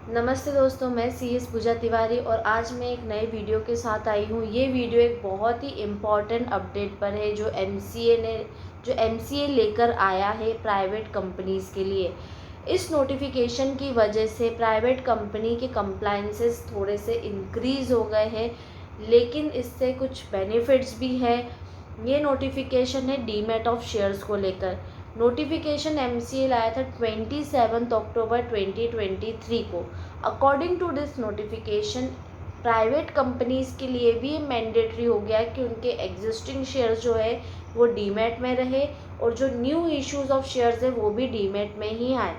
नमस्ते दोस्तों, मैं CS पूजा तिवारी और आज मैं एक नए वीडियो के साथ आई हूँ। ये वीडियो एक बहुत ही इम्पॉर्टेंट अपडेट पर है जो MCA लेकर आया है प्राइवेट कंपनीज़ के लिए। इस नोटिफिकेशन की वजह से प्राइवेट कंपनी के कंप्लायंसेस थोड़े से इंक्रीज़ हो गए हैं, लेकिन इससे कुछ बेनिफिट्स भी है। ये नोटिफिकेशन है डीमैट ऑफ शेयर्स को लेकर। नोटिफिकेशन MCA लाया था 27 अक्टूबर 2023 को। According to this notification private companies के लिए भी मैंडेटरी हो गया कि उनके एग्जिस्टिंग शेयर्स जो है वो डीमैट में रहे और जो न्यू इश्यूज़ ऑफ शेयर्स है वो भी डीमैट में ही आए।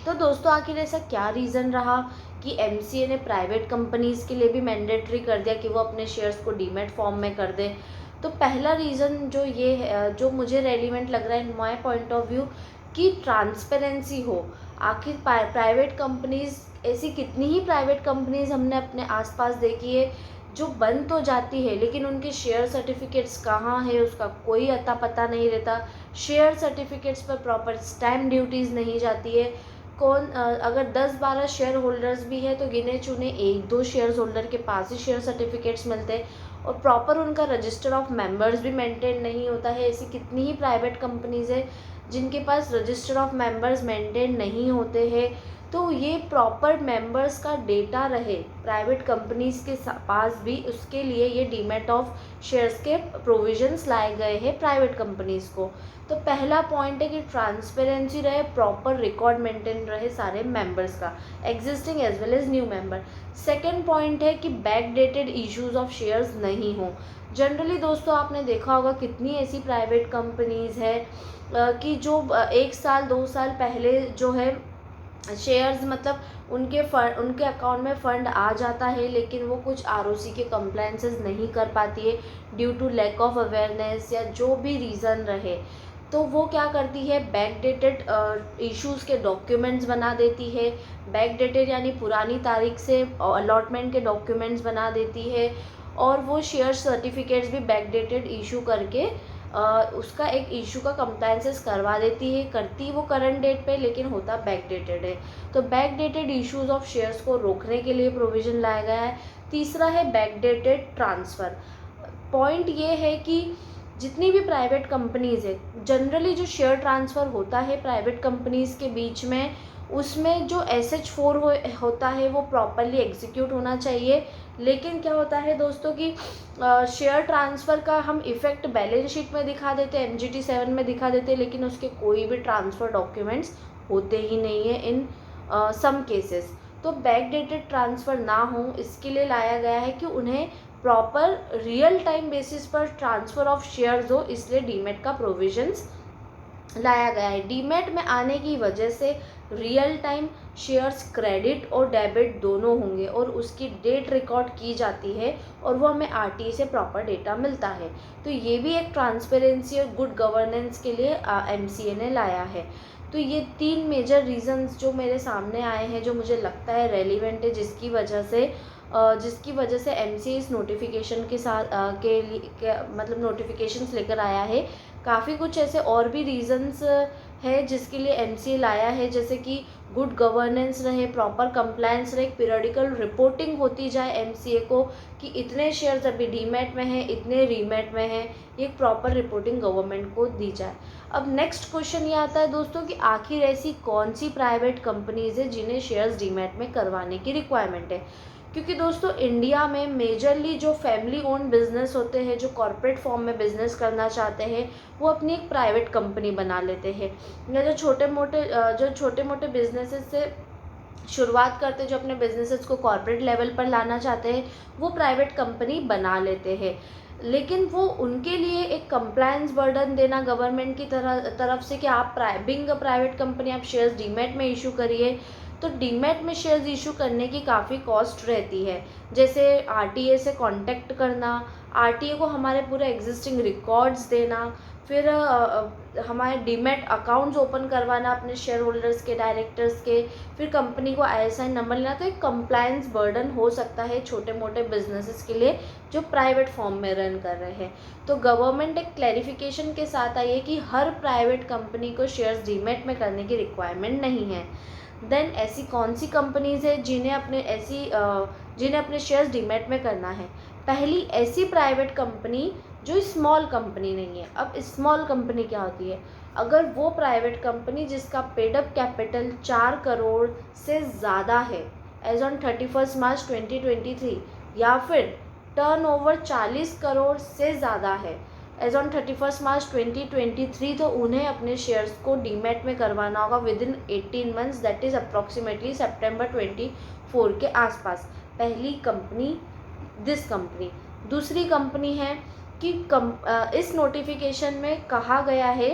तो दोस्तों, आखिर ऐसा क्या रीज़न रहा कि MCA ने प्राइवेट कंपनीज़ के लिए भी मैंडेटरी कर दिया कि वो अपने शेयर्स को डीमैट फॉर्म में कर दें। तो पहला रीज़न जो ये है, जो मुझे रेलिवेंट लग रहा है in my point of view, कि ट्रांसपेरेंसी हो। आखिर प्राइवेट कंपनीज़, ऐसी कितनी ही प्राइवेट कंपनीज़ हमने अपने आसपास देखी है जो बन तो जाती है लेकिन उनके शेयर सर्टिफिकेट्स कहाँ है उसका कोई अता पता नहीं रहता। शेयर सर्टिफिकेट्स पर प्रॉपर स्टैम्प ड्यूटीज़ नहीं जाती है। अगर 10-12 शेयर होल्डर्स भी है तो गिने चुने 1-2 शेयर होल्डर के पास ही शेयर सर्टिफिकेट्स मिलते हैं और प्रॉपर उनका रजिस्टर ऑफ मेंबर्स भी मेंटेन नहीं होता है। ऐसी कितनी ही प्राइवेट कंपनीज़ है जिनके पास रजिस्टर ऑफ मेंबर्स मेंटेन नहीं होते हैं। तो ये प्रॉपर मेंबर्स का डेटा रहे प्राइवेट कंपनीज़ के पास भी, उसके लिए ये डीमैट ऑफ शेयर्स के प्रोविजंस लाए गए हैं प्राइवेट कंपनीज़ को। तो पहला पॉइंट है कि ट्रांसपेरेंसी रहे, प्रॉपर रिकॉर्ड मेंटेन रहे सारे मेंबर्स का, existing as well as new member. Second point है कि back dated issues of shares नहीं हो। जनरली दोस्तों, आपने देखा होगा कितनी ऐसी प्राइवेट कंपनीज़ है कि जो 1 साल 2 साल पहले जो है शेयर्स, मतलब उनके अकाउंट में फ़ंड आ जाता है लेकिन वो कुछ ROC के कंप्लायंसेस नहीं कर पाती है due to lack of awareness या जो भी रीज़न रहे। तो वो क्या करती है, बैक डेटेड इश्यूज़ के डॉक्यूमेंट्स बना देती है। बैक डेटेड यानी पुरानी तारीख से अलॉटमेंट के डॉक्यूमेंट्स बना देती है और वो शेयर सर्टिफिकेट्स भी बैक डेटेड इशू करके उसका एक इशू का कंप्लायंसेस करवा देती है। करती वो करंट डेट पे लेकिन होता बैक डेटेड है। तो back dated issues of shares को रोकने के लिए प्रोविज़न लाया गया है। तीसरा है बैक डेटेड ट्रांसफ़र। पॉइंट ये है कि जितनी भी प्राइवेट कंपनीज़ है, जनरली जो शेयर ट्रांसफ़र होता है प्राइवेट कंपनीज़ के बीच में, उसमें जो SH4 होता है वो प्रॉपरली एग्जीक्यूट होना चाहिए। लेकिन क्या होता है दोस्तों कि शेयर ट्रांसफ़र का हम इफ़ेक्ट बैलेंस शीट में दिखा देते हैं, MGT 7 में दिखा देते हैं, लेकिन उसके कोई भी ट्रांसफ़र डॉक्यूमेंट्स होते ही नहीं है इन सम केसेस। तो बैक डेटेड ट्रांसफ़र ना हो इसके लिए लाया गया है कि उन्हें प्रॉपर रियल टाइम बेसिस पर ट्रांसफ़र ऑफ शेयर्स हो, इसलिए डीमैट का प्रोविजंस लाया गया है। डीमैट में आने की वजह से रियल टाइम शेयर्स क्रेडिट और डेबिट दोनों होंगे और उसकी डेट रिकॉर्ड की जाती है और वो हमें RTA से प्रॉपर डेटा मिलता है। तो ये भी एक ट्रांसपेरेंसी और गुड गवर्नेंस के लिए MCA ने लाया है। तो ये 3 मेजर रीज़न्स जो मेरे सामने आए हैं, जो मुझे लगता है रेलिवेंट है, जिसकी वजह से MCA इस नोटिफिकेशन के साथ मतलब नोटिफिकेशंस लेकर आया है। काफ़ी कुछ ऐसे और भी रीज़न्स है जिसके लिए MCA लाया है, जैसे कि गुड गवर्नेंस रहे, प्रॉपर कंप्लायंस रहे, पीरियडिकल रिपोर्टिंग होती जाए MCA को कि इतने शेयर्स अभी डीमैट में हैं, इतने रीमैट में हैं, ये प्रॉपर रिपोर्टिंग गवर्नमेंट को दी जाए। अब नेक्स्ट क्वेश्चन ये आता है दोस्तों कि आखिर ऐसी कौन सी प्राइवेट कंपनीज़ है जिन्हें शेयर्स डीमैट में करवाने की रिक्वायरमेंट है। क्योंकि दोस्तों, इंडिया में मेजरली जो फैमिली ओन बिज़नेस होते हैं, जो कॉर्पोरेट फॉर्म में बिज़नेस करना चाहते हैं, वो अपनी एक प्राइवेट कंपनी बना लेते हैं। या जो छोटे मोटे बिजनेसेस से शुरुआत करते, जो अपने बिजनेसेस को कॉर्पोरेट लेवल पर लाना चाहते हैं, वो प्राइवेट कंपनी बना लेते हैं। लेकिन वो उनके लिए एक कंप्लायंस बर्डन देना गवर्नमेंट की तरफ से कि आप बिंग अ प्राइवेट कंपनी आप शेयर्स डीमैट में इशू करिए। तो डीमैट में शेयर्स इशू करने की काफ़ी कॉस्ट रहती है, जैसे RTA से कांटेक्ट करना, RTA को हमारे पूरे एग्जिस्टिंग रिकॉर्ड्स देना, फिर हमारे डीमैट अकाउंट्स ओपन करवाना अपने शेयर होल्डर्स के, डायरेक्टर्स के, फिर कंपनी को ISIN नंबर लेना। तो एक कंप्लायंस बर्डन हो सकता है छोटे मोटे बिजनेसेस के लिए जो प्राइवेट फॉर्म में रन कर रहे हैं। तो गवर्नमेंट एक क्लैरिफिकेशन के साथ आई है कि हर प्राइवेट कंपनी को शेयर्स डीमैट में करने की रिक्वायरमेंट नहीं है। देन ऐसी कौन सी कंपनीज़ है जिन्हें अपने शेयर्स डीमैट में करना है। पहली ऐसी प्राइवेट कंपनी जो स्मॉल कंपनी नहीं है। अब स्मॉल कंपनी क्या होती है? अगर वो प्राइवेट कंपनी जिसका पेड अप कैपिटल 4 करोड़ से ज़्यादा है एज ऑन 31 मार्च 2023, या फिर टर्नओवर 40 करोड़ से ज़्यादा है एज ऑन 31 मार्च 2023, तो उन्हें अपने शेयर्स को डीमैट में करवाना होगा within 18 months, that is approximately September 24 के आसपास। पहली कंपनी दिस कंपनी। दूसरी कंपनी है कि इस नोटिफिकेशन में कहा गया है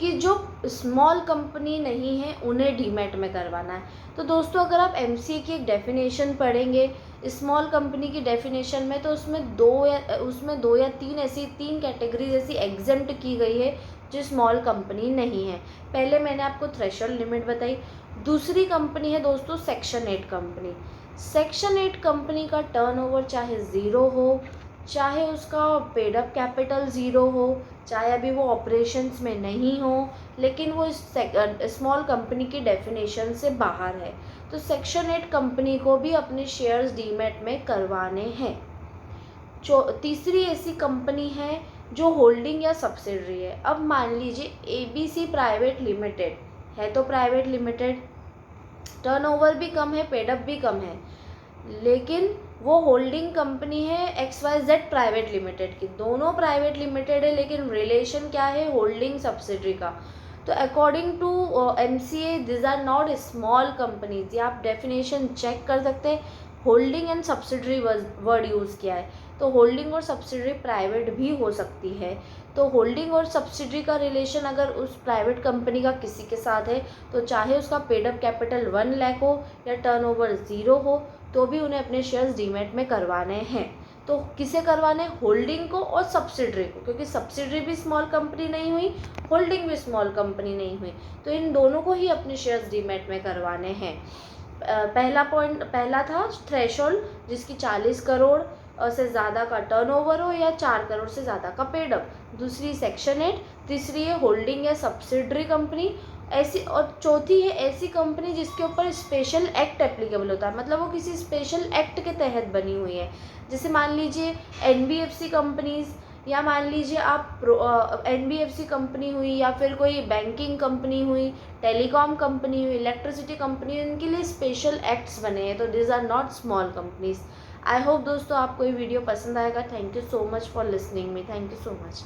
कि जो स्मॉल कंपनी नहीं है उन्हें डीमैट में करवाना है। तो दोस्तों अगर आप एमसीए की एक डेफिनेशन पढ़ेंगे स्मॉल कंपनी की डेफिनेशन में, तो उसमें दो या तीन कैटेगरीज ऐसी एग्जेम्प्ट की गई है जो स्मॉल कंपनी नहीं है। पहले मैंने आपको थ्रेशोल्ड लिमिट बताई। दूसरी कंपनी है दोस्तों सेक्शन 8 कंपनी। सेक्शन 8 कंपनी का टर्नओवर चाहे ज़ीरो हो, चाहे उसका पेड अप कैपिटल ज़ीरो हो, चाहे अभी वो ऑपरेशंस में नहीं हो, लेकिन वो स्मॉल कंपनी की डेफिनेशन से बाहर है, तो सेक्शन 8 कंपनी को भी अपने शेयर्स डीमैट में करवाने हैं। तीसरी ऐसी कंपनी है जो होल्डिंग या सब्सिडरी है। अब मान लीजिए एबीसी प्राइवेट लिमिटेड है, तो प्राइवेट लिमिटेड टर्नओवर भी कम है, पेड अप भी कम है, लेकिन वो होल्डिंग कंपनी है XYZ प्राइवेट लिमिटेड की। दोनों प्राइवेट लिमिटेड है, लेकिन रिलेशन क्या है? होल्डिंग सब्सिडरी का। तो according to MCA this are not small companies. ये आप डेफिनेशन चेक कर सकते हैं। Holding and subsidiary word use किया है, तो होल्डिंग और सब्सिडरी प्राइवेट भी हो सकती है। तो होल्डिंग और सब्सिडरी का रिलेशन अगर उस प्राइवेट कंपनी का किसी के साथ है, तो चाहे उसका पेड अप कैपिटल 1 लाख हो या टर्नओवर ज़ीरो हो, तो भी उन्हें अपने शेयर्स डीमैट में करवाने हैं। तो किसे करवाने? होल्डिंग को और सब्सिडरी को, क्योंकि सब्सिडरी भी स्मॉल कंपनी नहीं हुई, होल्डिंग भी स्मॉल कंपनी नहीं हुई, तो इन दोनों को ही अपने शेयर्स डीमैट में करवाने हैं। पहला था थ्रेशोल्ड, जिसकी 40 करोड़ से ज़्यादा का टर्नओवर हो या 4 करोड़ से ज़्यादा का पेड अप। दूसरी सेक्शन 8। तीसरी है होल्डिंग या सब्सिडरी कंपनी ऐसी, और चौथी है ऐसी कंपनी जिसके ऊपर स्पेशल एक्ट एप्लीकेबल होता है, मतलब वो किसी स्पेशल एक्ट के तहत बनी हुई है। जैसे मान लीजिए NBFC कंपनीज़, या मान लीजिए आप NBFC कंपनी हुई, या फिर कोई बैंकिंग कंपनी हुई, टेलीकॉम कंपनी हुई, इलेक्ट्रिसिटी कंपनी, इनके लिए स्पेशल एक्ट्स बने हैं, तो this are not small companies. I hope दोस्तों आपको ये वीडियो पसंद आएगा। Thank you so much for listening me. Thank you so much.